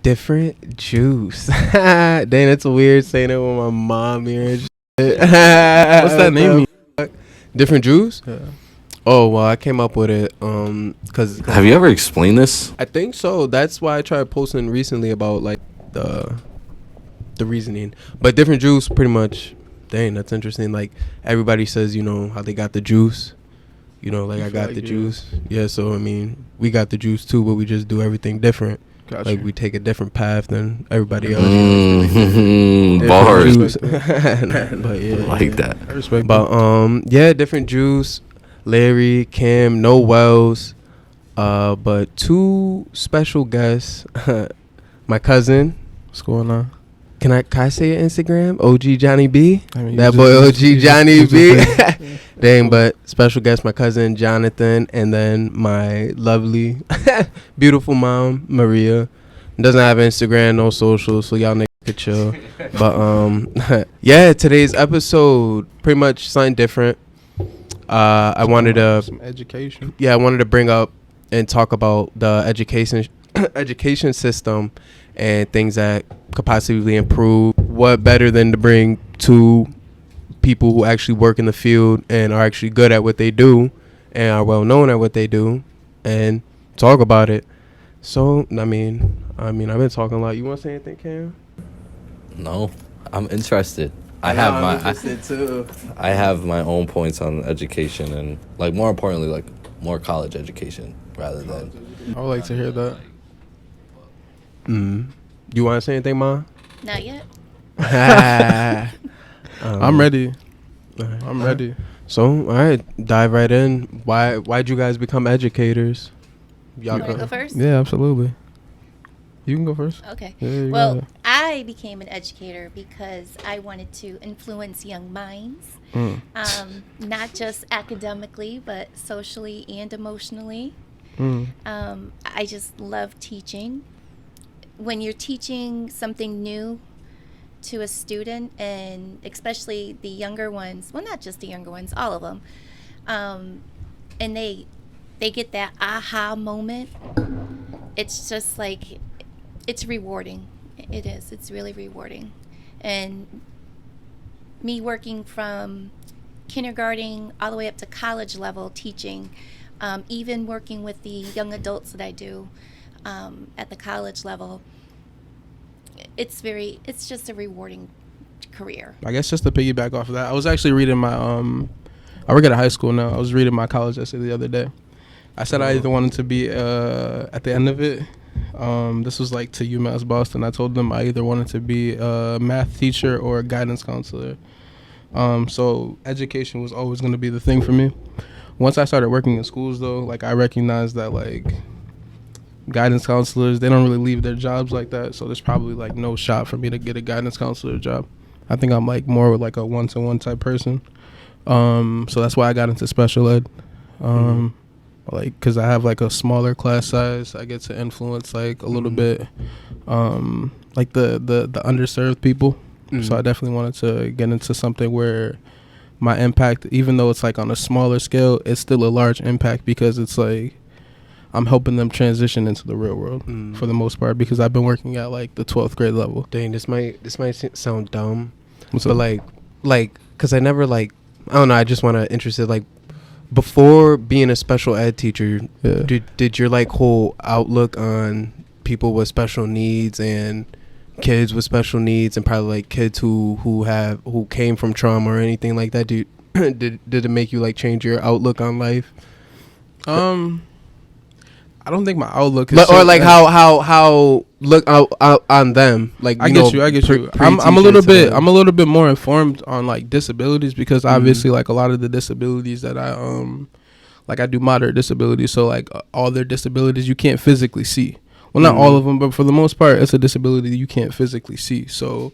Different juice. Dang, that's weird saying it with my mom here and shit. What's that name mean? Different juice? Yeah. Oh, well, I came up with it cause Have you ever explained this? I think so. That's why I tried posting recently about like the reasoning. But different juice, pretty much. Dang, that's interesting. Like everybody says, you know how they got the juice. You know, like I got the juice. Yeah, so I mean, we got the juice too, but we just do everything different. Gotcha. Like we take a different path than everybody else. Bars. But yeah, Like that. I respect but yeah, different juice. Larry, Kim, no Wells, but two special guests. My cousin. What's going on? Can I say your Instagram? OG Johnny B. I mean, That you boy just- OG Johnny you B. just- Dang, but special guest, my cousin Jonathan, and then my lovely, beautiful mom Maria. Doesn't have Instagram, no social, so y'all niggas could chill. But yeah, today's episode pretty much something different. I wanted to some education. yeah, I wanted to bring up and talk about the education system and things that could possibly improve. What better than to bring two people who actually work in the field and are actually good at what they do and are well known at what they do and talk about it. So, I mean, I've been talking a lot. You want to say anything, Cam? No, I'm interested. I have my own points on education and like more importantly like more college education rather than. I would like to hear that. You want to say anything, Ma? Not yet. I'm ready. Alright. I'm ready. So, all right, dive right in. Why'd you guys become educators? You want to go first? Yeah, absolutely. You can go first. Okay. Yeah, you got Well, it. I became an educator because I wanted to influence young minds, not just academically, but socially and emotionally. I just love teaching. When you're teaching something new to a student, and especially the younger ones, well, not just the younger ones, all of them, and they get that aha moment, it's just like, it's rewarding. It is. It's really rewarding. And me working from kindergarten all the way up to college level teaching, even working with the young adults that I do at the college level, it's just a rewarding career. I guess just to piggyback off of that, I was actually reading my I work at a high school now. I was reading my college essay the other day. I said I either wanted to be at the end of it. This was like to UMass Boston. I told them I either wanted to be a math teacher or a guidance counselor. So education was always going to be the thing for me. Once I started working in schools, though, like I recognized that like guidance counselors, they don't really leave their jobs like that. So there's probably like no shot for me to get a guidance counselor job. I think I'm like more like a one-to-one type person. So that's why I got into special ed. Like, cause I have like a smaller class size, I get to influence like a little bit, like the underserved people. So I definitely wanted to get into something where my impact, even though it's like on a smaller scale, it's still a large impact because it's like I'm helping them transition into the real world for the most part, because I've been working at like the 12th grade level. Dang, this might sound dumb, What's but up? like, cause I never like, I don't know. I just want to interested like. Before being a special ed teacher, Yeah. did your like whole outlook on people with special needs and kids with special needs and probably like kids who came from trauma or anything like that, did it make you like change your outlook on life? I don't think my outlook is Or like how look out on them, like I get you. I'm a little bit more informed on like disabilities, because obviously like a lot of the disabilities that I do moderate disabilities, so like all their disabilities you can't physically see. Well, not all of them, but for the most part, it's a disability you can't physically see. So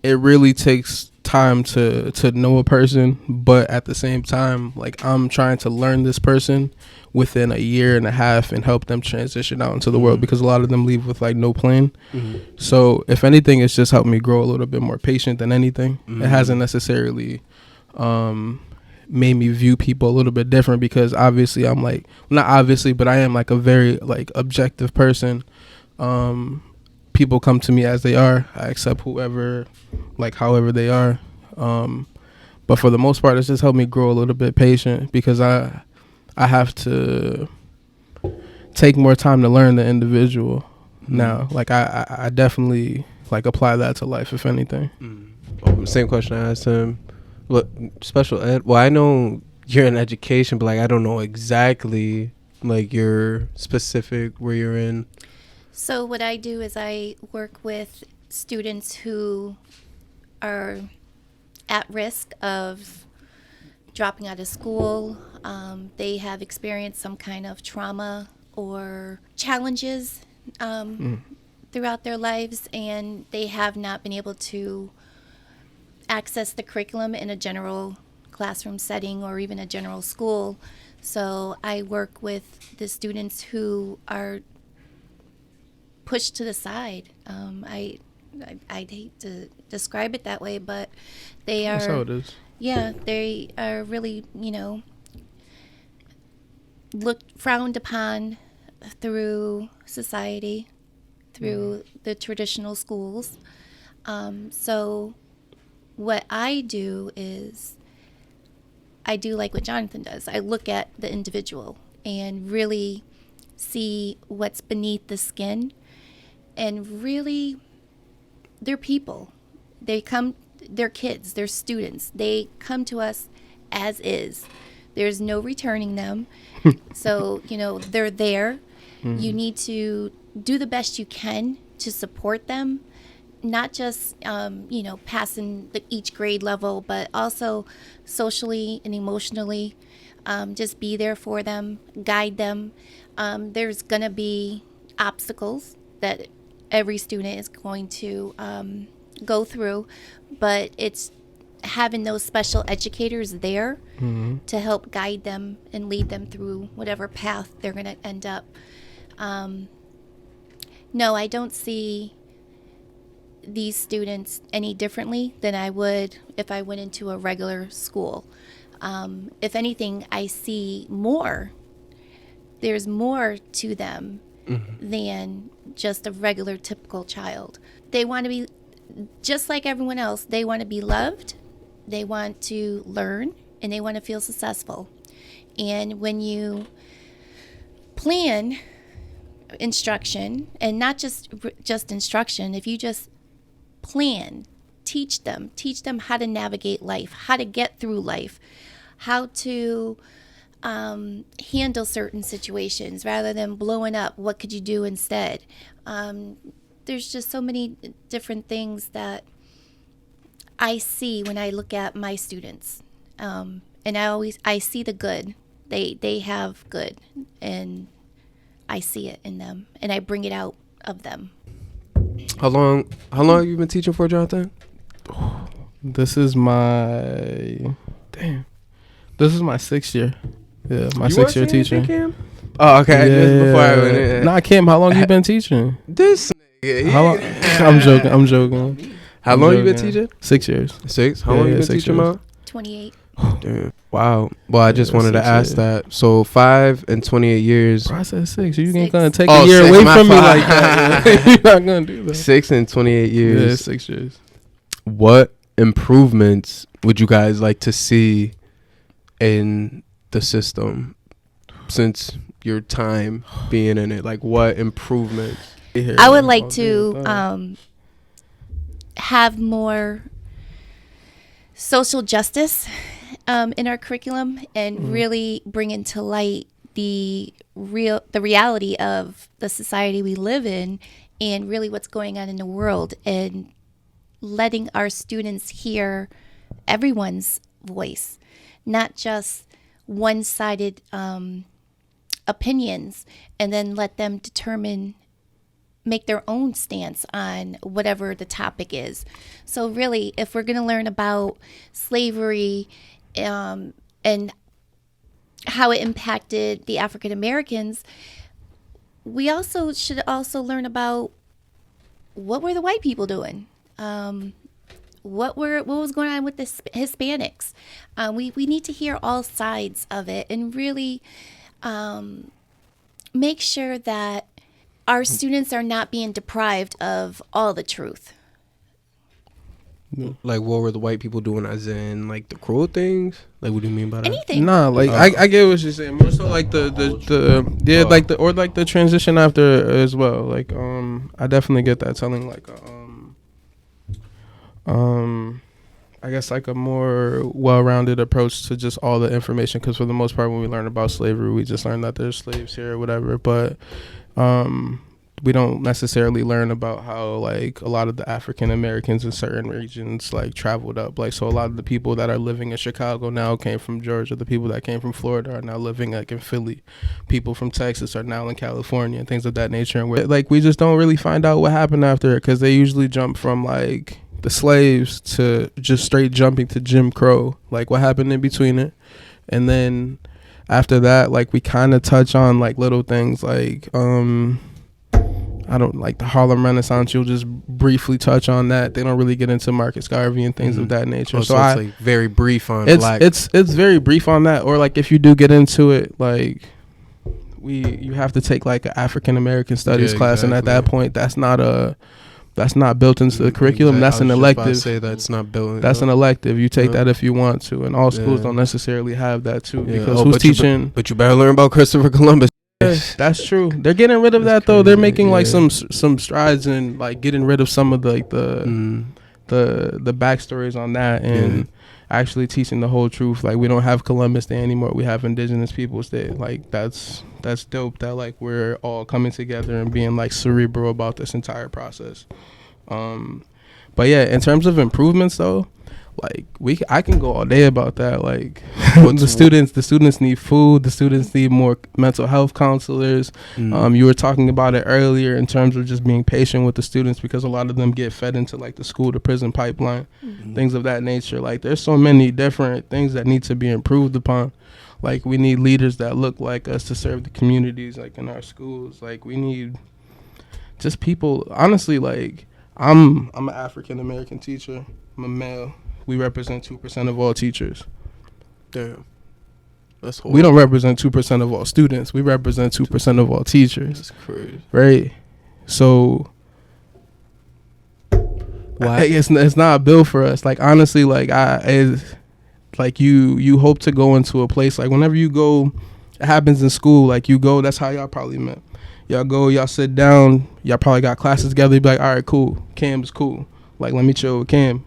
it really takes time to know a person, but at the same time, like I'm trying to learn this person within a year and a half and help them transition out into the world, because a lot of them leave with like no plan. So if anything, it's just helped me grow a little bit more patient than anything. It hasn't necessarily made me view people a little bit different, because obviously I'm like, not obviously, but I am like a very like objective person. people come to me as they are. I accept whoever, like however they are. But for the most part, it's just helped me grow a little bit patient, because I have to take more time to learn the individual now. Like I definitely like apply that to life, if anything. Same question I asked him. What special ed? Well, I know you're in education, but like I don't know exactly like your specific where you're in. So what I do is I work with students who are at risk of dropping out of school. They have experienced some kind of trauma or challenges throughout their lives, and they have not been able to access the curriculum in a general classroom setting or even a general school. So I work with the students who are pushed to the side. I'd hate to describe it that way, but they are. That's how it is. Yeah, they are really, frowned upon through society, through the traditional schools. So what I do is I do like what Jonathan does. I look at the individual and really see what's beneath the skin, and really they're people. They're kids, they're students. They come to us as is. There's no returning them. So, they're there. You need to do the best you can to support them, not just, passing each grade level, but also socially and emotionally. Just be there for them, guide them. There's going to be obstacles that every student is going to go through, but it's having those special educators there to help guide them and lead them through whatever path they're going to end up. No, I don't see these students any differently than I would if I went into a regular school. If anything, I see more. There's more to them than just a regular, typical child. They want to be, just like everyone else, they want to be loved, they want to learn, and they want to feel successful. And when you plan instruction, and not just instruction, if you just plan, teach them how to navigate life, how to get through life, how to handle certain situations rather than blowing up. What could you do instead? There's just so many different things that I see when I look at my students, and I see the good. They have good, and I see it in them, and I bring it out of them. How long have you been teaching for, Jonathan? This is my 6th year. Yeah, my 6th year teaching. Camp? Oh, okay. Yeah. Just before I went in. Nah, Kim, how long you been teaching? This nigga. How long? I'm joking. How long you been teaching? 6 years. 6? How long you been 6 teaching, years. Mom? 28. Damn. Wow. Well, I just wanted to 6 ask years. that. So 5 and 28 years. Process 6. You ain't 6. gonna take Oh, a year 6, away my from me fault. like that. You're not gonna do that. 6 and 28 Yeah, years. 6 years. What improvements would you guys like to see in the system since your time being in it? Like, what improvements? I would like to have more social justice in our curriculum, and really bring into light the reality of the society we live in, and really what's going on in the world, and letting our students hear everyone's voice, not just one-sided opinions, and then let them make their own stance on whatever the topic is. So really, if we're going to learn about slavery and how it impacted the African Americans, we also should learn about what were the white people doing. What was going on with the Hispanics? We need to hear all sides of it, and really make sure that our students are not being deprived of all the truth. Like, what were the white people doing, as in, like, the cruel things? Like, what do you mean by that? Anything. Nah, like I get what you're saying. More so like like the transition after as well. Like I definitely get that, telling like I guess like a more well-rounded approach to just all the information, because for the most part when we learn about slavery we just learn that there's slaves here or whatever, but we don't necessarily learn about how like a lot of the African Americans in certain regions like traveled up. Like, so a lot of the people that are living in Chicago now came from Georgia. The people that came from Florida are now living like in Philly. People from Texas are now in California and things of that nature. And we just don't really find out what happened after it, because they usually jump from like the slaves to just straight jumping to Jim Crow, like what happened in between it. And then after that, like we kind of touch on like little things like I don't like the Harlem Renaissance. You'll just briefly touch on that. They don't really get into Marcus Garvey and things of that nature. Oh, so it's like very brief on black. It's very brief on that. Or like if you do get into it, like you have to take like an African American studies class, and at that point, that's not built into the curriculum. That's an elective. Say that's not built. That's an elective. You take that if you want to, and all schools don't necessarily have that too, because who's teaching? But you better learn about Christopher Columbus. That's true. They're getting rid of that though. They're making like some strides in like getting rid of some of the like the backstories on that, and actually teaching the whole truth. Like we don't have Columbus Day anymore. We have Indigenous Peoples Day. Like that's dope that like we're all coming together and being like cerebral about this entire process. But yeah, in terms of improvements though, like I can go all day about that. Like the students need food. The students need more mental health counselors. You were talking about it earlier in terms of just being patient with the students, because a lot of them get fed into like the school to prison pipeline, things of that nature. Like there's so many different things that need to be improved upon. Like we need leaders that look like us to serve the communities, like in our schools. Like we need just people. Honestly, like I'm an African American teacher. I'm a male. We represent 2% of all teachers. Damn. That's horrible. We don't represent 2% of all students. We represent 2% of all teachers. That's crazy. Right? So why? It's not a bill for us. Like honestly, like you hope to go into a place, like whenever you go, it happens in school, like you go, that's how y'all probably met. Y'all go, y'all sit down, y'all probably got classes together, you be like, all right, cool, Cam's cool. Like let me chill with Cam.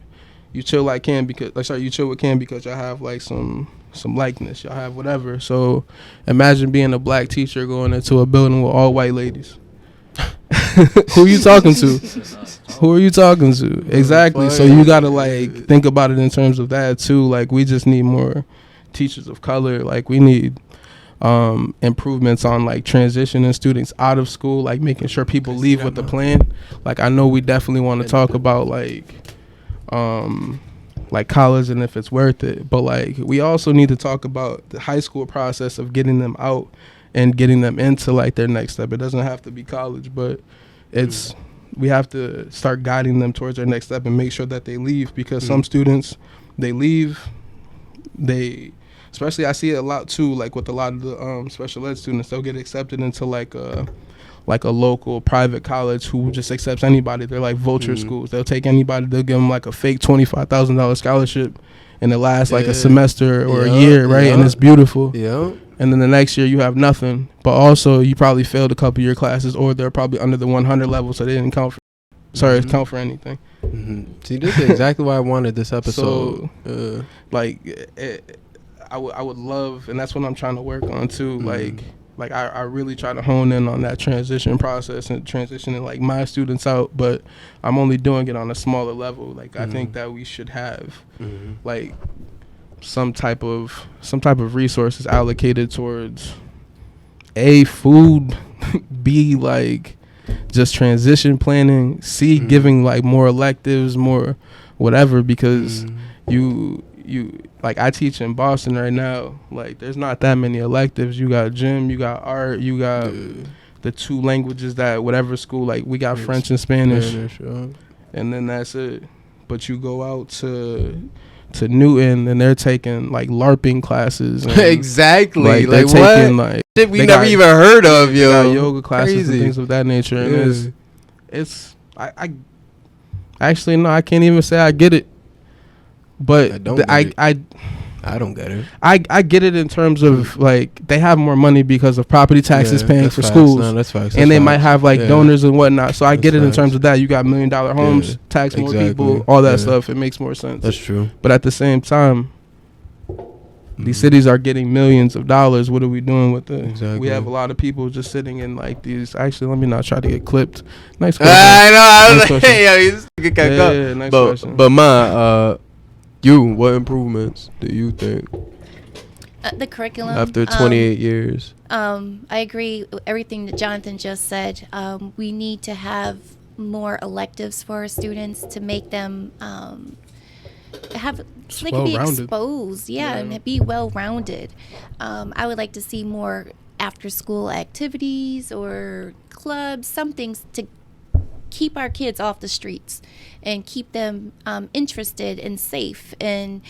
You chill like Cam because you chill with Cam because y'all have like some likeness, y'all have whatever. So imagine being a black teacher going into a building with all white ladies. Who you talking to? Who are you talking to? Exactly. So you gotta like think about it in terms of that too. Like we just need more teachers of color. Like we need improvements on like transitioning students out of school, like making sure people leave with the plan. Like I know we definitely want to talk about like college and if it's worth it, but like we also need to talk about the high school process of getting them out and getting them into like their next step. It doesn't have to be college, but it's we have to start guiding them towards their next step and make sure that they leave, because some students, they leave, especially I see it a lot too, like with a lot of the special ed students, they'll get accepted into like a local private college who just accepts anybody. They're like vulture schools. They'll take anybody. They'll give them like a fake $25,000 scholarship, and it lasts like a semester or a year, right? And it's beautiful. Yeah. And then the next year you have nothing, but also you probably failed a couple of your classes, or they're probably under the 100 level, so they didn't count for count for anything. See, this is exactly why I wanted this episode. So, I would love, and that's what I'm trying to work on too. Like I really try to hone in on that transition process and transitioning like my students out, but I'm only doing it on a smaller level. Like I think that we should have like some type of resources allocated towards food, B, like just transition planning, C, giving like more electives, more whatever, because you like I teach in Boston right now, like there's not that many electives. You got gym, you got art, you got the two languages that whatever school, like we got French and Spanish, and then that's it. But you go out to to Newton, and they're taking like LARPing classes. And, exactly. Like, they're Like taking what? like Shit we they never got- even heard of, they yo. got yoga classes Crazy. and things of that nature. And Yeah. it's I actually no, I can't even say I get it, but I don't get it. I I don't get it. I get it in terms of like they have more money because of property taxes Yeah, paying that's for facts. schools. No, that's facts. And they might have like Yeah. donors and whatnot. So I That's get it in facts. terms of that. You got $1 million homes, Yeah, tax more exactly. people, all that Yeah. stuff. It makes more sense. That's true. But at the same time, these Mhm. cities are getting millions of dollars. What are we doing with it? Exactly. We have a lot of people just sitting in like these. Actually, let me not try to get clipped. Nice question. I know. I was Next like, question. hey, yo, you just get cut Yeah, up. yeah, next question. But you, what improvements do you think The curriculum. after 28 years? I agree with everything that Jonathan just said. We need to have more electives for our students to make them have so they can be well-rounded. exposed, Yeah. and be well-rounded. I would like to see more after-school activities or clubs, some things to keep our kids off the streets and keep them interested and safe. And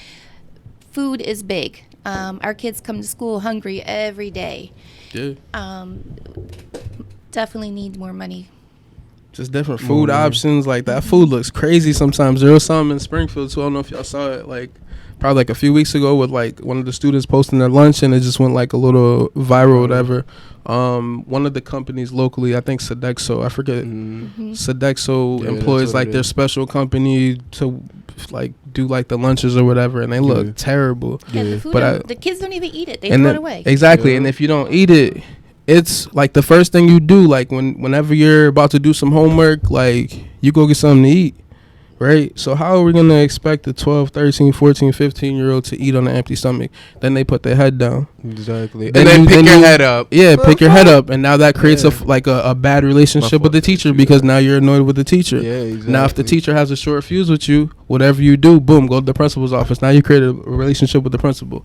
food is big. Our kids come to school hungry every day. Yeah. Definitely need more money. Just different food options. Like that food looks crazy sometimes. There was some in Springfield too. I don't know if y'all saw it. Like probably like a few weeks ago with like one of the students posting their lunch and it just went like a little viral or whatever. One of the companies locally, I think Sodexo, I forget. Sodexo Yeah, that's employs what like it their is. special company to like do like the lunches or whatever, and they look Yeah. terrible. And Yeah. the food, But the kids don't even eat it. They And throw then- it away. Exactly. Yeah. And if you don't eat it, it's like the first thing you do, like whenever you're about to do some homework, like you go get something to eat, right? So how are we going to expect a 12, 13, 14, 15-year-old to eat on an empty stomach? Then they put their head down. Exactly. Then And then you- pick then your you- head up. Yeah, Well, pick your head up. And now that creates Yeah. a bad relationship My with the fault. teacher because now you're annoyed with the teacher. Yeah, exactly. Now if the teacher has a short fuse with you, whatever you do, boom, go to the principal's office. Now you create a relationship with the principal.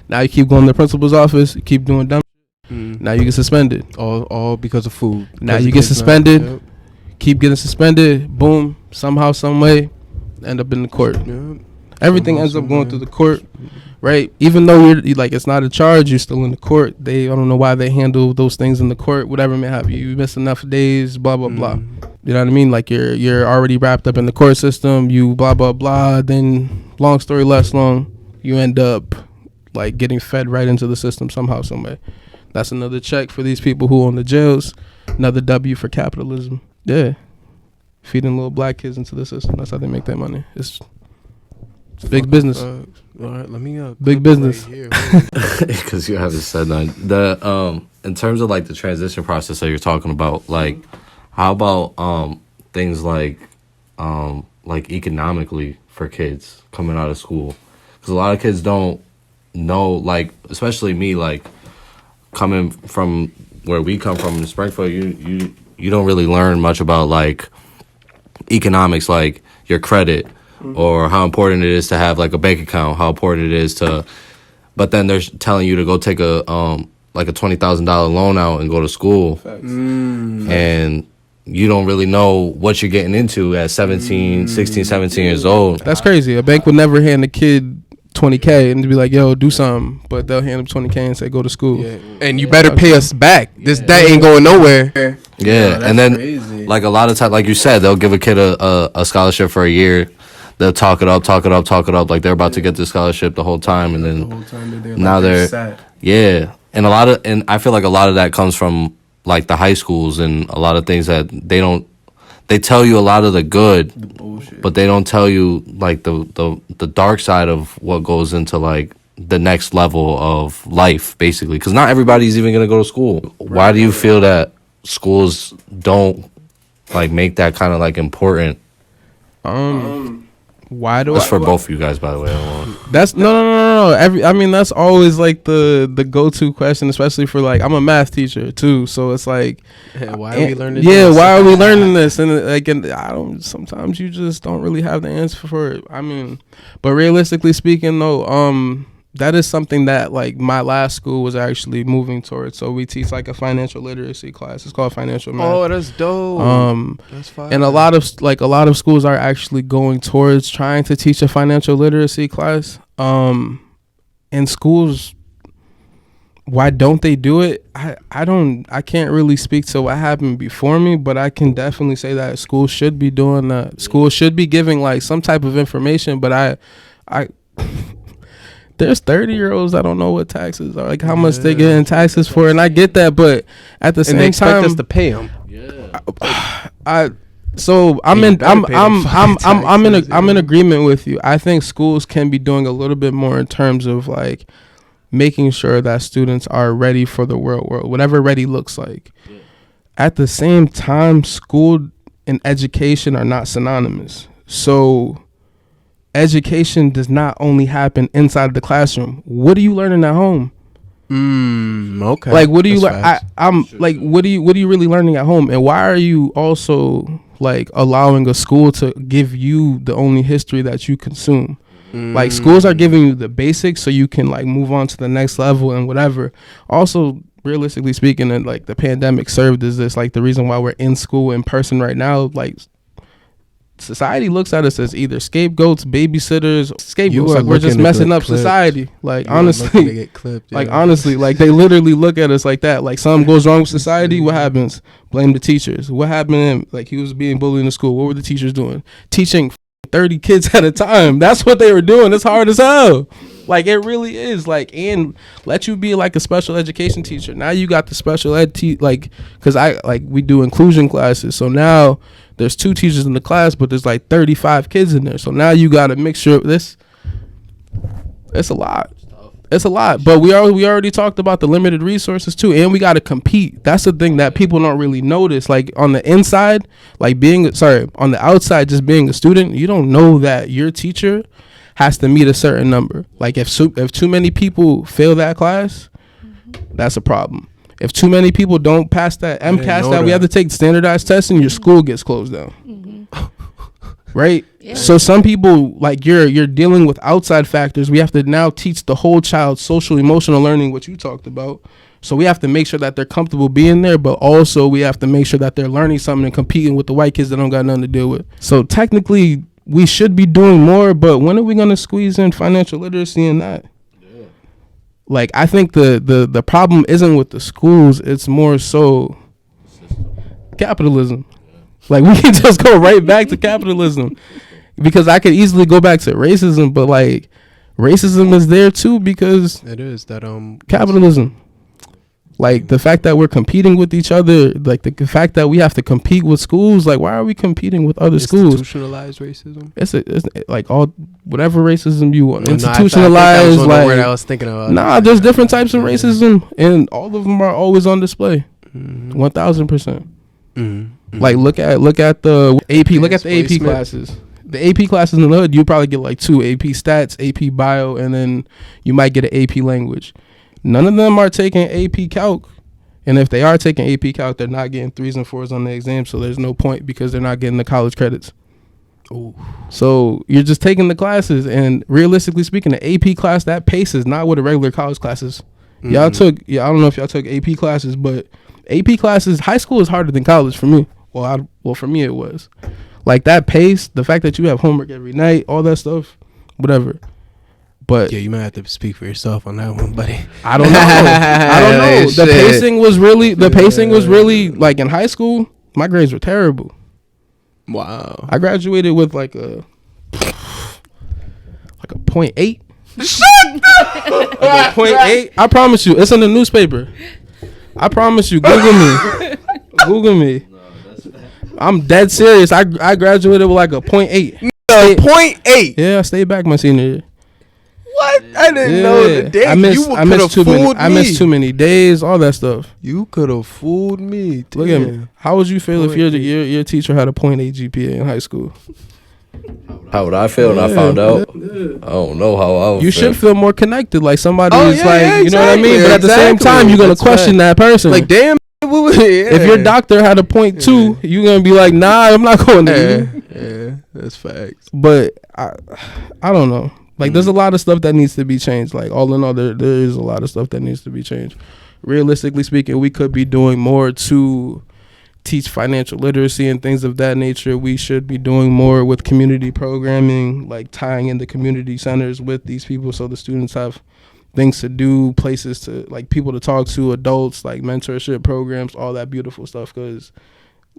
Now you keep going to the principal's office, you keep doing dumb. Now you get suspended. all because of food. Now Because you the get kids not- suspended. Yep. Keep getting suspended. Boom. Somehow, some way, end up in the court. Yep. Everything Somehow, ends up some going way. through the court, right? Even though you like it's not a charge, you're still in the court. I don't know why they handle those things in the court. Whatever may have you miss enough days. Blah blah blah. You know what I mean? Like you're already wrapped up in the court system. You blah blah blah. Then long story less long, you end up like getting fed right into the system somehow, some way. That's another check for these people who own the jails. Another W for capitalism. Yeah. Feeding little black kids into the system. That's how they make their money. It's big business. All right, let me Big clip it business. right here. Because you haven't said none. In terms of like the transition process that you're talking about, like how about things like economically for kids coming out of school? Because a lot of kids don't know, like especially me, like coming from where we come from in Springfield, you don't really learn much about like economics, like your credit or how important it is to have like a bank account, how important it is to. But then they're telling you to go take a like a $20,000 loan out and go to school, and you don't really know what you're getting into at 16, 17 years old. That's crazy. A bank would never hand a kid $20K and be like, "Yo, do something," but they'll hand them $20K and say, "Go to school." Yeah. And you better pay us back. That ain't going nowhere. Yeah, and then crazy. like a lot of times, like you said, they'll give a kid a scholarship for a year. They'll talk it up, like they're about to get the scholarship the whole time, and then now they're yeah. And I feel like a lot of that comes from like the high schools and a lot of things that they tell you a lot of the good, but they don't tell you like the dark side of what goes into like the next level of life, basically. Because not everybody's even gonna go to school. Why do you feel that schools don't like make that kind of like important? Why do That's I? for both of you guys, by the way. That's no. I mean, that's always like the go-to question, especially for like I'm a math teacher too, so it's like, Why are we learning Yeah, this? why are we learning this? And like, and I don't. Sometimes you just don't really have the answer for it. I mean, but realistically speaking, though, that is something that like my last school was actually moving towards. So we teach like a financial literacy class. It's called financial math. Oh, that's dope. That's fine. And a lot of schools are actually going towards trying to teach a financial literacy class. In schools, why don't they do it? I can't really speak to what happened before me, but I can definitely say that schools should be doing that. Schools should be giving like some type of information, but I there's 30-year-olds that don't know what taxes are, like how much they get in taxes for, and I get that, but at the same they expect time, us to pay them. I'm in agreement with you. I think schools can be doing a little bit more in terms of like making sure that students are ready for the world, whatever ready looks like. Yeah. At the same time, school and education are not synonymous. So education does not only happen inside the classroom. What are you learning at home? Okay. Like, what do you learn? What are you really learning at home? And why are you also like allowing a school to give you the only history that you consume? Like, schools are giving you the basics so you can like move on to the next level and whatever. Also, realistically speaking, and like the pandemic served as this like the reason why we're in school in person right now. Like, society looks at us as either scapegoats, babysitters, scapegoats. Like, we're just messing up society. Like, honestly, get clipped, like honestly, like they literally look at us like that. Like, something goes wrong with society, what happens? Blame the teachers. What happened? Like, he was being bullied in the school. What were the teachers doing? Teaching 30 kids at a time. That's what they were doing. It's hard as hell. Like, it really is. Like, and let you be like a special education teacher. Now you got the special ed like, because we do inclusion classes. So now there's 2 teachers in the class, but there's like 35 kids in there. So now you got a mixture of this. It's a lot. It's a lot. But we already talked about the limited resources too, and we got to compete. That's the thing that people don't really notice. Like, on the inside, like on the outside, just being a student, you don't know that your teacher has to meet a certain number. Like, if too many people fail that class, that's a problem. If too many people don't pass that MCAS that we have to take standardized testing, your school gets closed down. Right? Yeah. So some people, like, you're dealing with outside factors. We have to now teach the whole child social emotional learning, what you talked about. So we have to make sure that they're comfortable being there, but also we have to make sure that they're learning something and competing with the white kids that don't got nothing to deal with. So technically, we should be doing more, but when are we going to squeeze in financial literacy in that? Yeah. Like, I think the problem isn't with the schools. It's more so capitalism. Like, we can just go right back to capitalism, because I could easily go back to racism, but like, racism is there too because it is that capitalism. Like, the fact that we're competing with each other, like the fact that we have to compete with schools, like, why are we competing with other schools? Institutionalized racism. It's like all whatever racism you want. Institutionalized, that was like, the word I was thinking about. Nah, there's different types of racism, and all of them are always on display. 1000%. Like, look at the AP. Look at the AP classes. The AP classes in the hood, you probably get like 2 AP stats, AP bio, and then you might get an AP language. None of them are taking AP Calc, and if they are taking AP Calc, they're not getting 3s and 4s on the exam, so there's no point because they're not getting the college credits. Ooh. So you're just taking the classes, and realistically speaking, the AP class, that pace is not what a regular college class is. I don't know if y'all took AP classes, but AP classes, high school is harder than college for me. Well, for me it was. Like, that pace, the fact that you have homework every night, all that stuff, whatever. But yeah, you might have to speak for yourself on that one, buddy. I don't know. The pacing was really like, in high school, my grades were terrible. Wow. I graduated with like a 0.8. Shut up! Like a 0.8. I promise you, it's in the newspaper. I promise you, Google me. I'm dead serious. I graduated with like a 0.8. 0.8. Yeah, I stayed back my senior year. What? I didn't know the day. I missed too many days, all that stuff. You could have fooled me. Damn. Look at me. How would you feel if your teacher had a 0.8 GPA in high school? How would I feel when I found out? I don't know how I would You feel. should feel more connected, like somebody is you know what I mean? But at the same time, you're going to question that person. Like, damn. If your doctor had a 0.2, you're going to be like, nah, I'm not going there. Yeah, that's facts. But I don't know. Like, there's a lot of stuff that needs to be changed. Like, all in all, there is a lot of stuff that needs to be changed. Realistically speaking, we could be doing more to teach financial literacy and things of that nature. We should be doing more with community programming, like tying in the community centers with these people so the students have things to do, places to, like, people to talk to, adults, like mentorship programs, all that beautiful stuff. Because,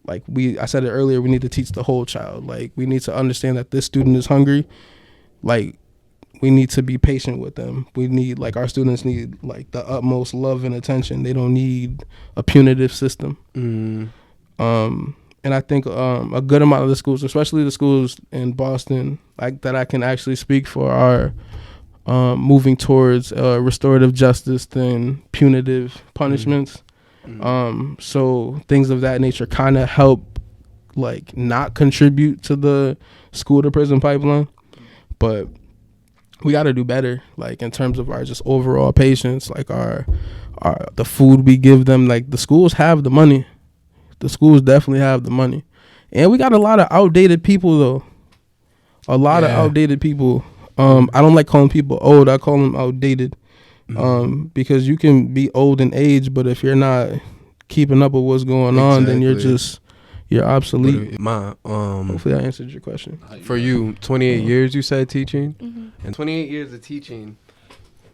like, I said it earlier, we need to teach the whole child. Like, we need to understand that this student is hungry. Like, we need to be patient with them. We need, like, our students need, like, the utmost love and attention. They don't need a punitive system. And I think a good amount of the schools, especially the schools in Boston, like, that I can actually speak for, are moving towards restorative justice than punitive punishments. So things of that nature kind of help, like, not contribute to the school to prison pipeline. But we got to do better, like, in terms of our just overall patients, like the food we give them. Like, the schools have the money. The schools definitely have the money. And we got a lot of outdated people, though. A lot of outdated people. I don't like calling people old. I call them outdated. Because you can be old in age, but if you're not keeping up with what's going on, then you're obsolete. Hopefully I answered your question. For you, 28 years you said teaching? And 28 years of teaching.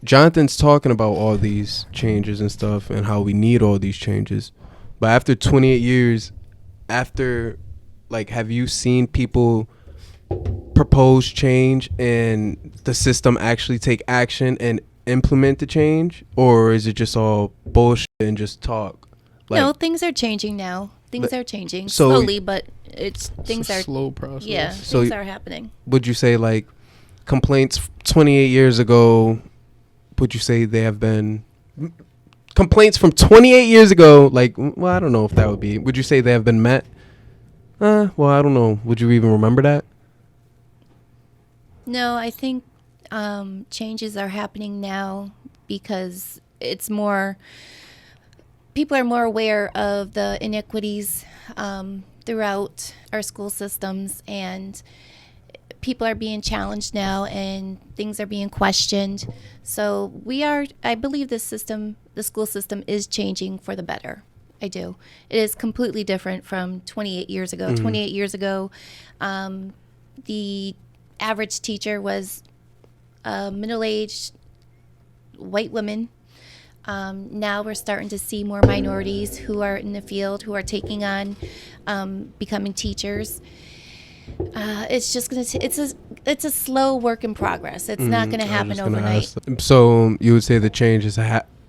Jonathan's talking about all these changes and stuff and how we need all these changes. But after 28 years, have you seen people propose change and the system actually take action and implement the change? Or is it just all bullshit and just talk? No, things are changing now. Things are changing slowly, but things are slow process. Yeah, things are happening. Would you say, like, complaints 28 years ago, would you say they have been complaints from 28 years ago? Like, well, I don't know if that would be. Would you say they have been met? Well, I don't know. Would you even remember that? No, I think changes are happening now because it's more. People are more aware of the inequities throughout our school systems, and people are being challenged now, and things are being questioned. So I believe the school system is changing for the better. I do. It is completely different from 28 years ago. 28 years ago, the average teacher was a middle-aged white woman. Now we're starting to see more minorities who are in the field, who are taking on becoming teachers. It's just it's a slow work in progress. It's not going to happen overnight. So you would say the change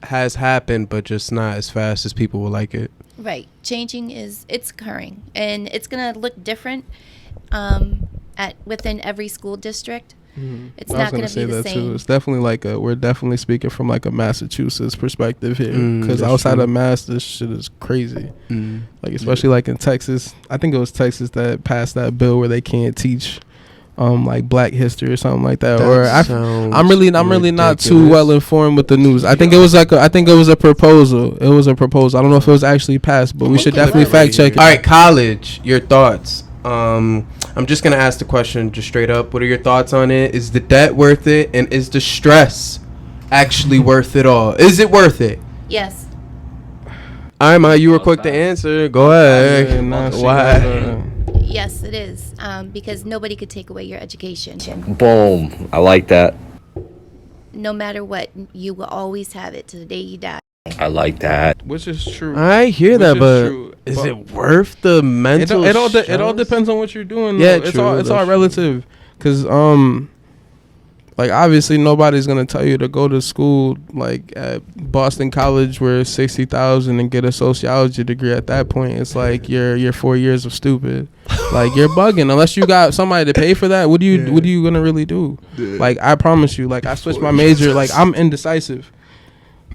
has happened, but just not as fast as people would like it. Right. Changing it's occurring, and it's going to look different within every school district. It's not going to be the same. Too. It's definitely we're definitely speaking from like a Massachusetts perspective here, because outside of Mass, this shit is crazy. Like, especially like in Texas, I think it was Texas that passed that bill where they can't teach like Black history or something like that. I'm really not too well informed with the news. I think it was a proposal. It was a proposal. I don't know if it was actually passed, but we should definitely fact check it. All right, college, your thoughts. I'm just gonna ask the question just straight up. What are your thoughts on it? Is the debt worth it, and is the stress actually worth it all? Is it worth it? Yes. All right, Ma, you were quick to answer. Go ahead. Why? Yes, it is. Because nobody could take away your education. Boom. I like that. No matter what, you will always have it to the day you die. I like that. Which is true. I hear that, but is it worth the mental? It all depends on what you're doing. Yeah, it's all relative. Because like, obviously nobody's gonna tell you to go to school like at Boston College where it's $60,000 and get a sociology degree. At that point, it's like you're 4 years of stupid. Like, you're bugging unless you got somebody to pay for that. What are you gonna really do? Like, I promise you. Like, I switched my major. Like, I'm indecisive.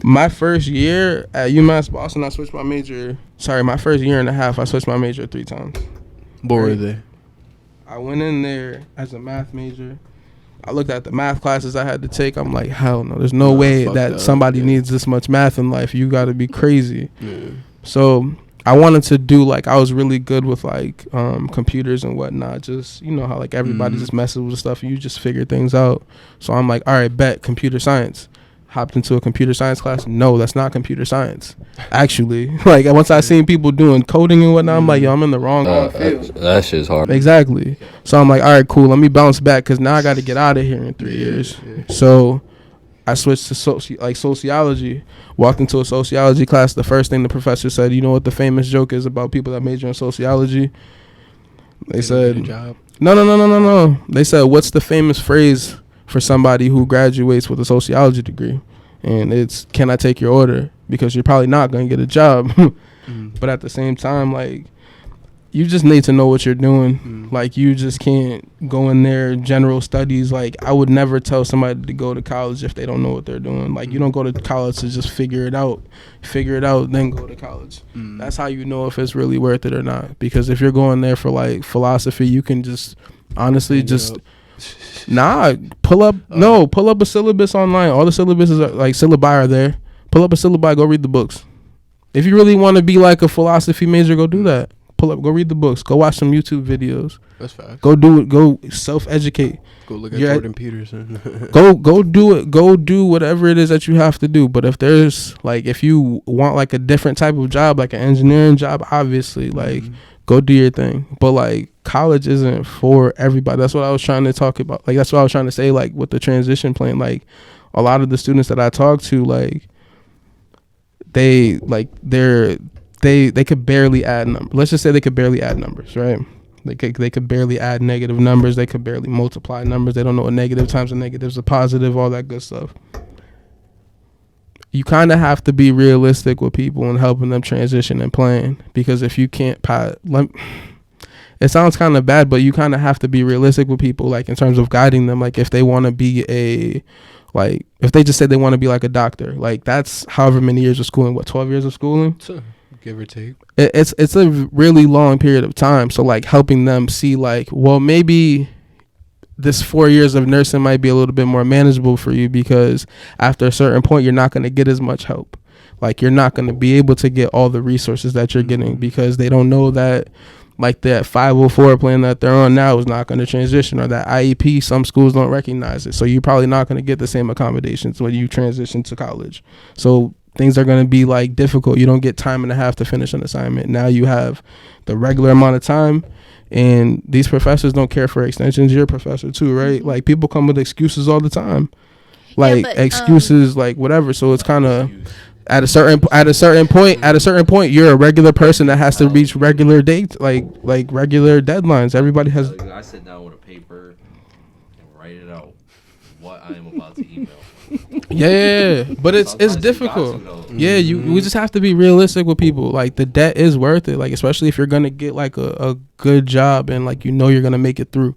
My first year at UMass Boston, I switched my major. My first year and a half, I switched my major 3 times. What were they? I went in there as a math major. I looked at the math classes I had to take. I'm like, hell no. There's no way that somebody needs this much math in life. You got to be crazy. So I wanted to do like, I was really good with like computers and whatnot. Just, you know how like everybody just messes with stuff and you just figure things out. So I'm like, all right, bet computer science. Hopped into a computer science class. No, that's not computer science. Actually, like once I seen people doing coding and whatnot, I'm like, yo, I'm in the wrong field. That shit's hard. Exactly. So I'm like, all right, cool. Let me bounce back because now I got to get out of here in 3 years. So I switched to sociology. Walked into a sociology class. The first thing the professor said, you know what the famous joke is about people that major in sociology? They said, no. They said, what's the famous phrase for somebody who graduates with a sociology degree? And it's, can I take your order? Because you're probably not going to get a job. But at the same time, like, you just need to know what you're doing. Like, you just can't go in there general studies. Like, I would never tell somebody to go to college if they don't know what they're doing. Like, you don't go to college to just figure it out, then go to college. That's how you know if it's really worth it or not. Because if you're going there for like philosophy, you can just honestly just pull up a syllabus online. All the syllabuses are like, syllabi are there. Pull up a syllabi, go read the books. If you really want to be like a philosophy major, go do that. Go read the books. Go watch some YouTube videos. That's fast. Go do it. Go self-educate. Go look at Jordan Peterson. go do it. Go do whatever it is that you have to do. But if you want like a different type of job, like an engineering job, obviously, like, go do your thing. But like, college isn't for everybody. That's what I was trying to talk about. Like, that's what I was trying to say, like, with the transition plan. Like, a lot of the students that I talk to, like, they could barely add numbers. Let's just say they could barely add numbers, right? They could barely add negative numbers. They could barely multiply numbers. They don't know a negative times a negative is a positive, all that good stuff. You kind of have to be realistic with people and helping them transition and plan. Because if you can't, it sounds kind of bad, but you kind of have to be realistic with people, like, in terms of guiding them. Like, if they want to be if they just say they want to be like a doctor, like, that's however many years of schooling. 12 years of schooling? Give or take. It's a really long period of time. So like, helping them see like, well, maybe this 4 years of nursing might be a little bit more manageable for you, because after a certain point, you're not going to get as much help. Like, you're not going to be able to get all the resources that you're getting, because they don't know that, like, that 504 plan that they're on now is not going to transition, or that IEP, some schools don't recognize it. So you're probably not going to get the same accommodations when you transition to college. So things are going to be like difficult. You don't get time and a half to finish an assignment. Now you have the regular amount of time, and these professors don't care for extensions. You're a professor too, right? Like, people come with excuses all the time, like, excuses, like, whatever. So it's kind of, at a certain point, you're a regular person that has to reach regular dates, like regular deadlines. Everybody has. I sit down with a paper and write it out what I am about to email. Yeah, but it's difficult. Yeah, we just have to be realistic with people. Like, the debt is worth it, like, especially if you're gonna get like a good job and like, you know, you're gonna make it through.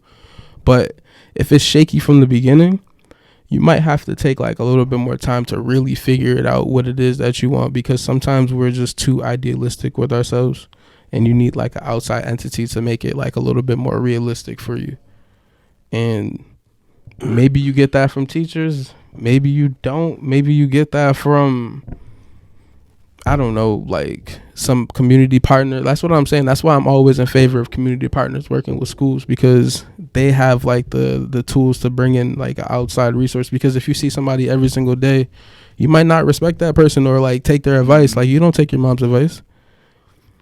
But if it's shaky from the beginning, you might have to take like a little bit more time to really figure it out, what it is that you want, because sometimes we're just too idealistic with ourselves, and you need like an outside entity to make it like a little bit more realistic for you. And maybe you get that from teachers, maybe you don't. Maybe you get that from, I don't know, like some community partner. That's what I'm saying. That's why I'm always in favor of community partners working with schools, because they have like the tools to bring in like an outside resource. Because if you see somebody every single day, you might not respect that person or like take their advice. Like, you don't take your mom's advice.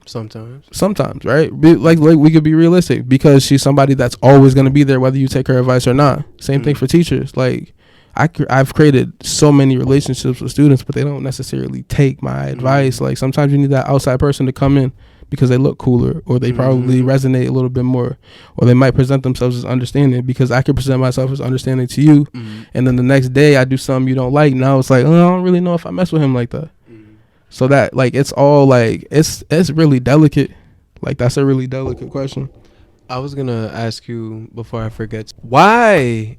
Sometimes, right? Like we could be realistic, because she's somebody that's always going to be there whether you take her advice or not. Same thing for teachers. Like, I've created so many relationships with students, but they don't necessarily take my advice. Like, sometimes you need that outside person to come in because they look cooler, or they probably resonate a little bit more, or they might present themselves as understanding, because I can present myself as understanding to you, and then the next day I do something you don't like. Now it's like, oh, I don't really know if I mess with him like that. So that, like, it's all like, it's really delicate. Like, that's a really delicate question. I was gonna ask you before I forget, why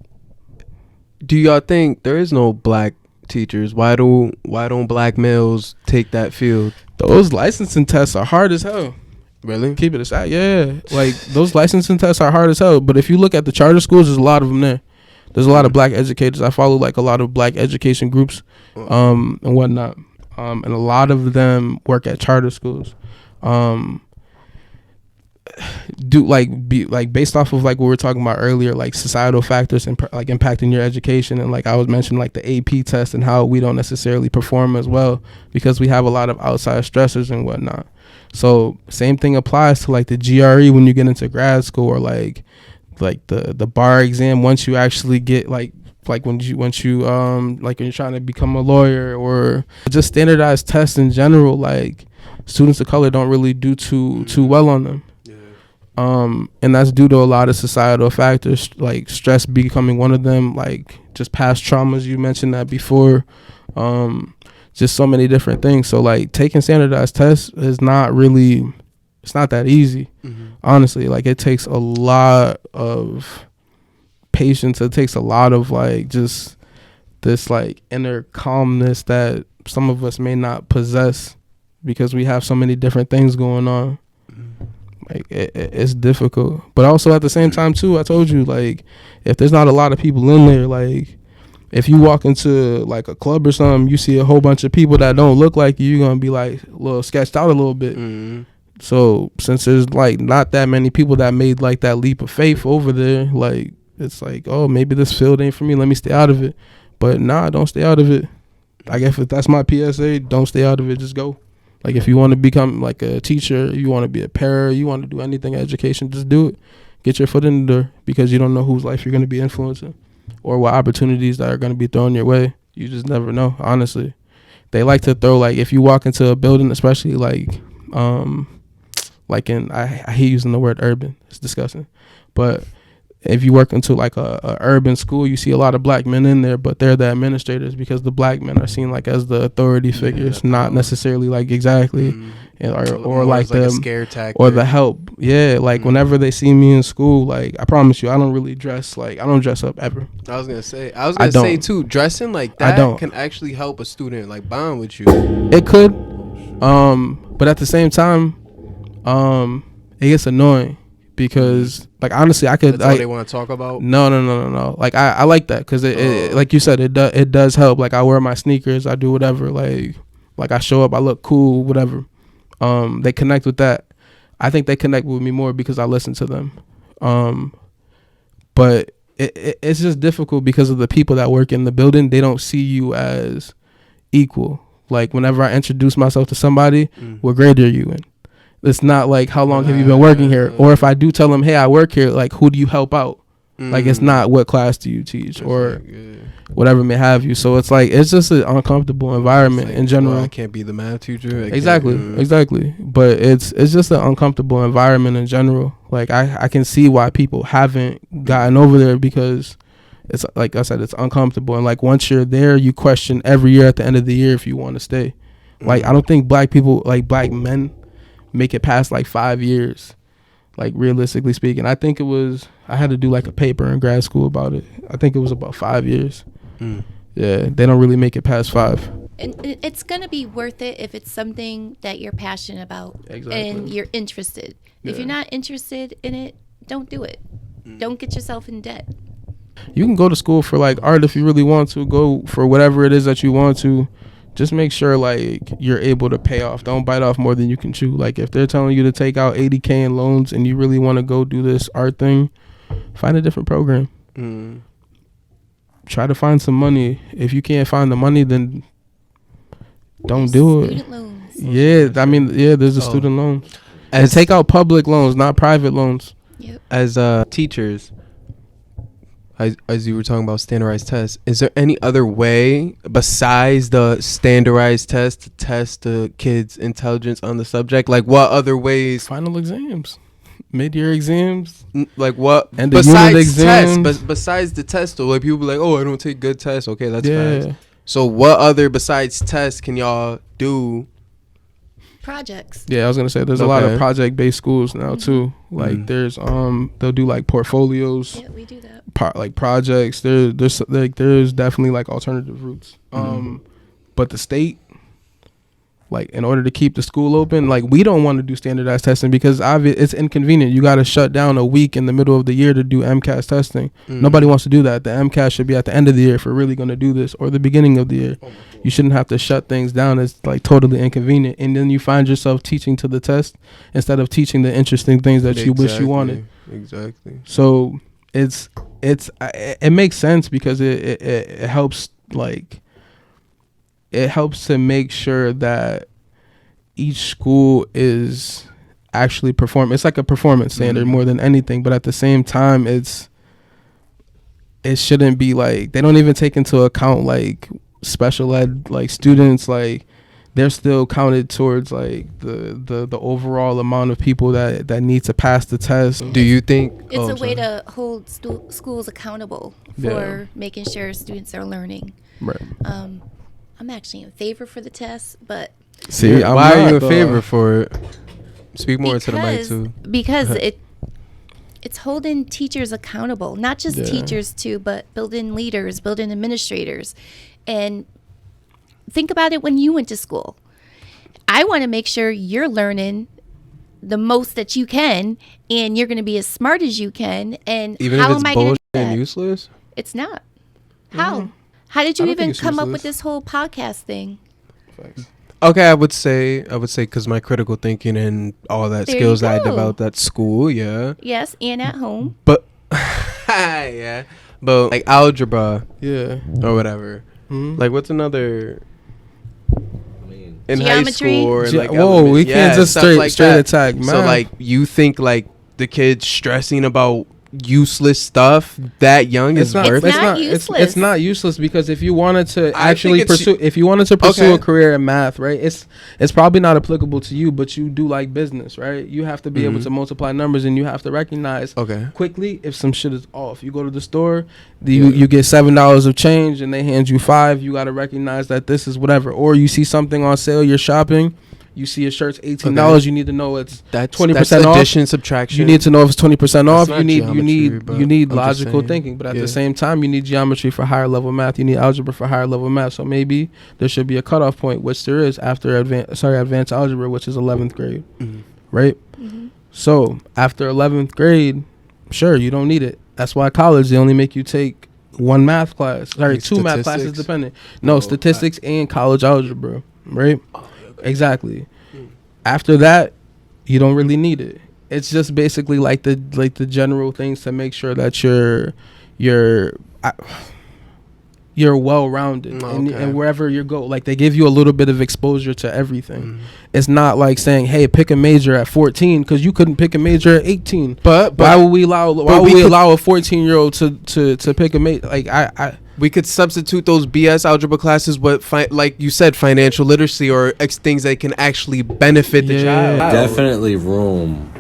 do y'all think there is no black teachers? Why don't black males take that field? Those licensing tests are hard as hell. Really? Keep it aside. Yeah, like, those licensing tests are hard as hell. But if you look at the charter schools, there's a lot of them there. There's a lot of black educators. I follow like a lot of black education groups, and whatnot. And a lot of them work at charter schools. do like be like based off of like what we were talking about earlier, like societal factors and like impacting your education, and like I was mentioning like the AP test and how we don't necessarily perform as well because we have a lot of outside stressors and whatnot. So same thing applies to like the GRE when you get into grad school, or like the bar exam once you actually get like when you like when you're trying to become a lawyer, or just standardized tests in general. Like students of color don't really do too well on them. And that's due to a lot of societal factors, like stress becoming one of them, like just past traumas, you mentioned that before, just so many different things. So like taking standardized tests is not really, it's not that easy, honestly. Like it takes a lot of patience. It takes a lot of like just this like inner calmness that some of us may not possess because we have so many different things going on. Like it's difficult, but also at the same time too, I told you, like if there's not a lot of people in there, like if you walk into like a club or something, you see a whole bunch of people that don't look like you, you're gonna be like a little sketched out a little bit. So since there's like not that many people that made like that leap of faith over there, like it's like, oh, maybe this field ain't for me, let me stay out of it. But nah, don't stay out of it. I guess if that's my PSA, don't stay out of it, just go. Like if you want to become like a teacher, you want to be a para, you want to do anything in education, just do it. Get your foot in the door, because you don't know whose life you're going to be influencing or what opportunities that are going to be thrown your way. You just never know, honestly. They like to throw, like if you walk into a building, especially like in, I hate using the word urban, it's disgusting, but if you work into like a urban school, you see a lot of black men in there, but they're the administrators because the black men are seen like as the authority figures, not necessarily like exactly, and, or like the scare tactic or the help. Yeah, like whenever they see me in school, like I promise you, I don't really dress like, I don't dress up ever. I was gonna say too, dressing like that can actually help a student like bond with you. It could, but at the same time, it gets annoying. Because like honestly, I could. That's all they want to talk about. No. Like I like that because it like you said, it does help. Like I wear my sneakers, I do whatever. Like I show up, I look cool, whatever. They connect with that. I think they connect with me more because I listen to them. But it's just difficult because of the people that work in the building. They don't see you as equal. Like whenever I introduce myself to somebody, what grade are you in? It's not like how long have you been working here, or if I do tell them, hey, I work here, like who do you help out? Like it's not what class do you teach or whatever may have you. So it's like it's just an uncomfortable environment like, in general. I can't be the math teacher. Exactly. But it's just an uncomfortable environment in general. Like I can see why people haven't gotten over there, because it's like I said, it's uncomfortable. And like once you're there, you question every year at the end of the year if you want to stay. Like I don't think black people, like black men, make it past like 5 years, like realistically speaking. I think I had to do like a paper in grad school about it. I think it was about 5 years. Yeah, they don't really make it past 5. And it's gonna be worth it if it's something that you're passionate about and you're interested. If you're not interested in it, don't do it. Don't get yourself in debt. You can go to school for like art if you really want to. Go for whatever it is that you want to. Just make sure like you're able to pay off. Don't bite off more than you can chew. Like if they're telling you to take out $80,000 in loans and you really want to go do this art thing, find a different program. Try to find some money. If you can't find the money, then don't do it. Student loans. Yeah, I mean, there's a student loan. And take out public loans, not private loans. Yep. As teachers, as you were talking about standardized tests, is there any other way besides the standardized test to test the kids' intelligence on the subject? Like what other ways? Final exams, mid-year exams. Like what? And besides tests, besides the test, though, like people be like, oh, I don't take good tests. Okay, that's fine. So what other besides tests can y'all do? Projects. Yeah, I was gonna say there's a lot of project-based schools now too. Like there's they'll do like portfolios. Yeah, we do that. Like projects. There's definitely like alternative routes. But the state, like in order to keep the school open, like we don't want to do standardized testing because it's inconvenient. You got to shut down a week in the middle of the year to do MCAS testing. Nobody wants to do that. The MCAS should be at the end of the year if we're really going to do this, or the beginning of the year. You shouldn't have to shut things down. It's like totally inconvenient, and then you find yourself teaching to the test instead of teaching the interesting things that you wish you wanted. Exactly. So it makes sense because it helps, like, it helps to make sure that each school is actually it's like a performance standard more than anything. But at the same time, it shouldn't be like, they don't even take into account like special ed, like students, like they're still counted towards like the overall amount of people that need to pass the test. Do you think it's a way to hold schools accountable for making sure students are learning? Right. I'm actually in favor for the test, but see, why are you in favor for it? Speak more to the mic too. Because it's holding teachers accountable, not just teachers too, but building leaders, building administrators. And think about it when you went to school. I want to make sure you're learning the most that you can, and you're going to be as smart as you can. And even how if it's am I going to bullshit do that? and useless? It's not. How? How did you even come up with this whole podcast thing? Okay, I would say because my critical thinking and all that There skills you that I go. developed at school, Yes, and at home. but but like algebra or whatever. Like what's another in high Geometry? school or in, like we can't just stuff straight like straight that. attack math. So like you think like the kids stressing about useless stuff that young is worth It's it? not It's useless. not useless because if you wanted to I actually think it's- pursue Okay. a career in math, right? It's probably not applicable to you, but you do like business, right? You have to be able to multiply numbers, and you have to recognize Okay. quickly if some shit is off. You go to the store, you get $7 of change, and they hand you $5. You got to recognize that this is whatever. Or you see something on sale, you're shopping. You see a shirt's $18. Okay. You need to know it's That's 20% off. addition, subtraction. You need to know if it's 20% off. That's You not need geometry, but you need I'm just logical saying. thinking, but at Yeah. the same time, you need geometry for higher level math. You need algebra for higher level math. So maybe there should be a cutoff point, which there is after advanced algebra, which is 11th grade, right? So after 11th grade, sure, you don't need it. That's why college, they only make you take one math class. Sorry, Like two math classes statistics? dependent. No, statistics and college algebra, right? Exactly. After that, you don't really need it. It's just basically like the general things to make sure that you're well rounded and wherever you go, like they give you a little bit of exposure to everything. It's not like saying, hey, pick a major at 14 because you couldn't pick a major at 18. But why would we allow a 14-year-old to pick a major? Like we could substitute those BS algebra classes with, like you said, financial literacy or things that can actually benefit the child. Definitely room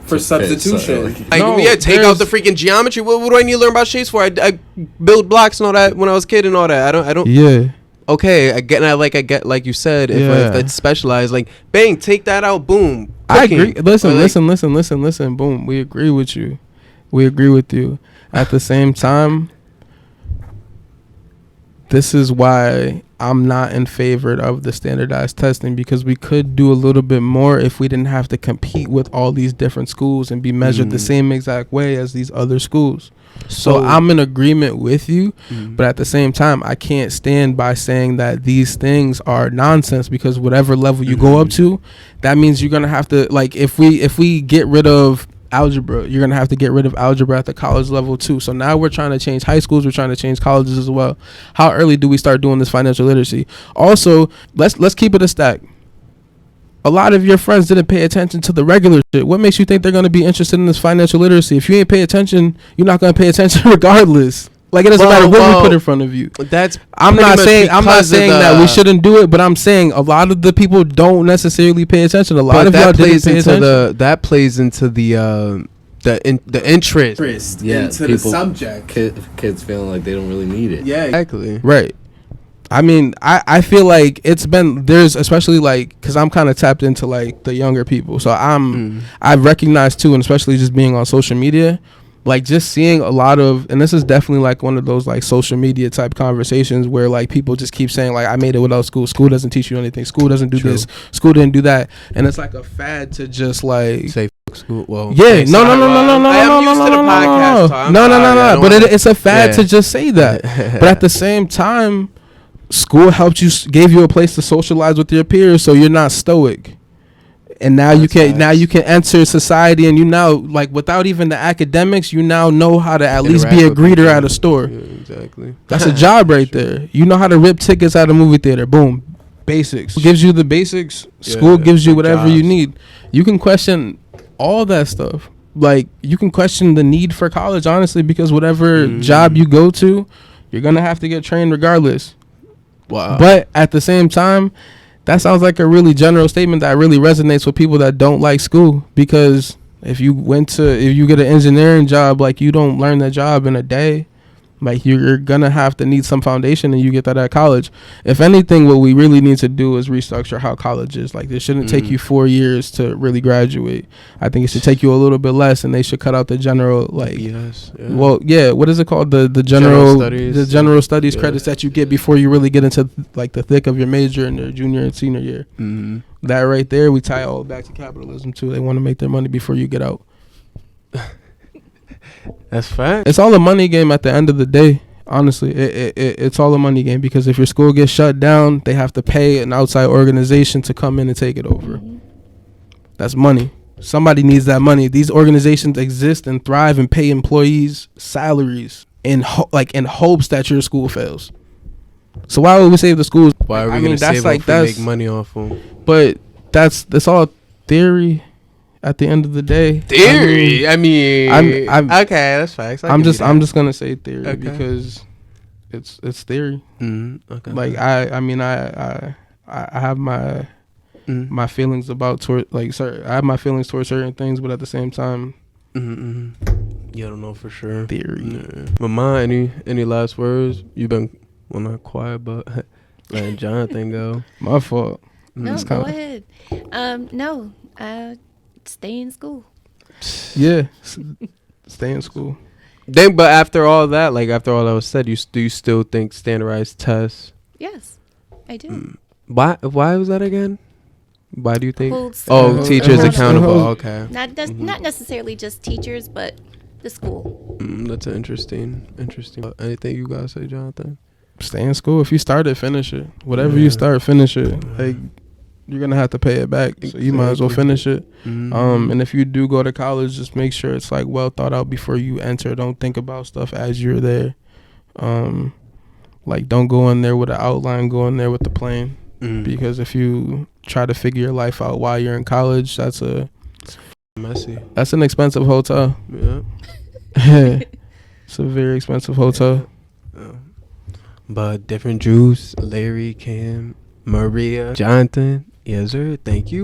For substitution. Like, No, take out the freaking geometry. What do I need to learn about shapes for? I build blocks and all that when I was a kid and all that. I don't. Yeah. Okay, I get, like you said, if it's specialized, like, bang, take that out, boom. I agree. Cooking. Listen. Or, like, Listen. Boom. We agree with you. We agree with you. At the same time, this is why I'm not in favor of the standardized testing, because we could do a little bit more if we didn't have to compete with all these different schools and be measured the same exact way as these other schools. So I'm in agreement with you, but at the same time, I can't stand by saying that these things are nonsense, because whatever level you go up to, that means you're gonna have to, like, if we get rid of algebra, you're gonna have to get rid of algebra at the college level too. So now we're trying to change high schools, we're trying to change colleges as well. How early do we start doing this financial literacy? Also, let's keep it a stack. A lot of your friends didn't pay attention to the regular shit. What makes you think they're going to be interested in this financial literacy? If you ain't pay attention, you're not going to pay attention regardless. Like, it doesn't matter what we put in front of you. That's I'm not saying that we shouldn't do it, but I'm saying a lot of the people don't necessarily pay attention. A lot of y'all didn't pay attention. That plays into the interest Yeah, into the people- subject. Kids feeling like they don't really need it. Yeah, exactly. Right. I mean, I feel like there's especially like, because I'm kind of tapped into like the younger people. So I've recognized too, and especially just being on social media, like just seeing a lot of, and this is definitely like one of those like social media type conversations where like people just keep saying like, I made it without school. School doesn't teach you anything. School doesn't do this. School didn't do that. And it's like a fad to just like say fuck school. Well, yeah, no. But it's a fad to just say that. But at the same time, school helped you, gave you a place to socialize with your peers, so you're not stoic. And now you can enter society, and you now, like, without even the academics, you now know how to at least be a greeter at a store. Yeah, exactly. That's a job right there. You know how to rip tickets at a movie theater. Boom. Basics. Gives you the basics. School gives you whatever you need. You can question all that stuff. Like, you can question the need for college, honestly, because whatever job you go to, you're going to have to get trained regardless. Wow. But at the same time, that sounds like a really general statement that really resonates with people that don't like school, because if you get an engineering job, like, you don't learn that job in a day. Like, you're gonna have to need some foundation, and you get that at college. If anything, what we really need to do is restructure how college is. Like, it shouldn't take you 4 years to really graduate. I think it should take you a little bit less, and they should cut out the general, like, well, yeah, what is it called? The general studies, the general studies credits that you get before you really get into like the thick of your major in your junior and senior year. That right there, we tie all back to capitalism too. They want to make their money before you get out. That's fact. It's all a money game at the end of the day. Honestly, it's all a money game, because if your school gets shut down, they have to pay an outside organization to come in and take it over. That's money. Somebody needs that money. These organizations exist and thrive and pay employees salaries in hopes that your school fails. So why would we save the schools? Why are we gonna save them if we make money off them? But that's all theory. At the end of the day, theory. I mean, I'm okay. That's facts. I'm just gonna say theory because it's theory. Okay. Like I have my my feelings about I have my feelings towards certain things, but at the same time, you don't know for sure. Theory. Yeah. Mama, any last words? You've been not quiet, but letting Jonathan go. My fault. No, go ahead. No. Stay in school. Yeah, stay in school. Then, but after all that was said, do you still think standardized tests? Yes, I do. Why was that again? Why do you think? Teachers accountable. Okay. Not necessarily just teachers, but the school. That's interesting. Anything you guys say, Jonathan? Stay in school. If you start it, finish it. Whatever you start, finish it. Like, you're gonna have to pay it back, so you might as well finish it. And if you do go to college, just make sure it's like well thought out before you enter. Don't think about stuff as you're there. Like, don't go in there with an outline. Go in there with the plan. Because if you try to figure your life out while you're in college, that's messy. That's an expensive hotel. Yeah. It's a very expensive hotel. Yeah. But different Jews, Larry, Cam, Maria, Jonathan. Yes, sir. Thank you.